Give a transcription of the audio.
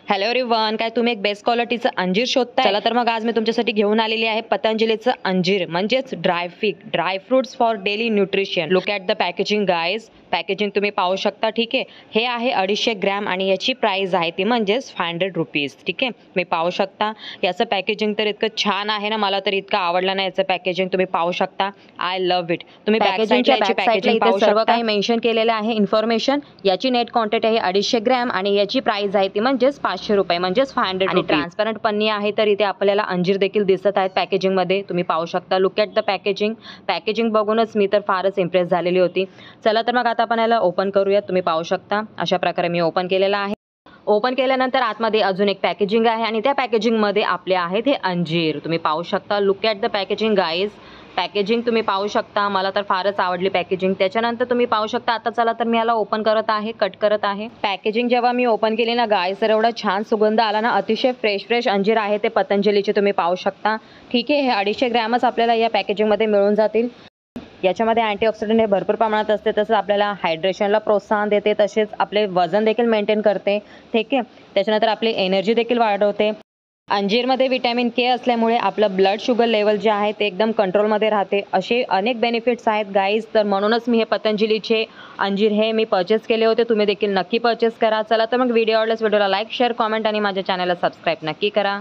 Hello everyone, काय तुम्ही एक बेस्ट क्वालिटीचं अंजीर शोधताय? चला तर मग आज मी तुमच्यासाठी घेऊन आलेली आहे पतंजलीचं अंजीर म्हणजेच dry fruits for daily nutrition. Look at the packaging guys. Packaging तुम्ही पाहू शकता. ठीक आहे, हे आहे 250 ग्रॅम आणि याची प्राइस आहे ती म्हणजेच 500 रुपीज. ठीक आहे, मी पाहू शकता याचं पॅकेजिंग तर इतकं छान आहे ना, मला तर इतकं आवडलं ना याचं पॅकेजिंग. तुम्ही पाहू शकता, आय लव्ह इट. तुम्ही पॅकेजिंगच्या पॅकेजिंग पाहू सर्व काही मेन्शन केलेलं आहे इन्फॉर्मेशन. याची नेट क्वांटिटी आहे 250 ग्रॅम आणि याची प्राइस आहे ती म्हणजेच 500 रुपये म्हणजेच 500. आणि ट्रान्सपरंट पन्नी आहे, तर इथे आपल्याला अंजीर देखील दिसत आहेत पॅकेजिंग मध्ये. तुम्ही पाहू शकता. लुक ॲट द पॅकेजिंग बघूनच मी तर फारच इम्प्रेस झालेली होती. चला तर मग आता आपण याला ओपन करूयात. तुम्ही पाहू शकता अशा प्रकारे मी ओपन केलेलं आहे. ओपन केल्यानंतर आतमध्ये अजून एक पॅकेजिंग आहे आणि त्या पॅकेजिंगमध्ये आपले आहेत हे अंजीर. तुम्ही पाहू शकता. Look at the packaging guys. Packaging तुम्ही पाहू शकता, मला तर फारच आवडली पॅकेजिंग. त्याच्यानंतर तुम्ही पाहू शकता. आता चला तर मी याला ओपन करत आहे, कट करत आहे. पॅकेजिंग जेव्हा मी ओपन केली ना गाईज, तर एवढा छान सुगंध आला ना. अतिशय फ्रेश अंजीर आहे ते पतंजलीचे. तुम्ही पाहू शकता. ठीक आहे, हे 250 ग्रॅमच आपल्याला या पॅकेजिंगमध्ये मिळून जातील. याच्यामध्ये अँटीऑक्सिडंट हे भरपूर प्रमाणात असते. तसंच आपल्याला हायड्रेशनला प्रोत्साहन देते, तसेच आपले वजन देखील मेंटेन करते. ठीक आहे, त्याच्यानंतर आपली एनर्जी देखील वाढवते. अंजीरमध्ये विटॅमिन के असल्यामुळे आपलं ब्लड शुगर लेवल जे आहे ते एकदम कंट्रोलमध्ये राहते. असे अनेक बेनिफिट्स आहेत गाईज. तर म्हणूनच मी हे पतंजलीचे अंजीर हे मी परचेस केले होते. तुम्ही देखील नक्की परचेस करा. चला तर मग व्हिडिओ आवडल्यास व्हिडिओला लाईक, शेअर, कॉमेंट आणि माझ्या चॅनलला सबस्क्राईब नक्की करा.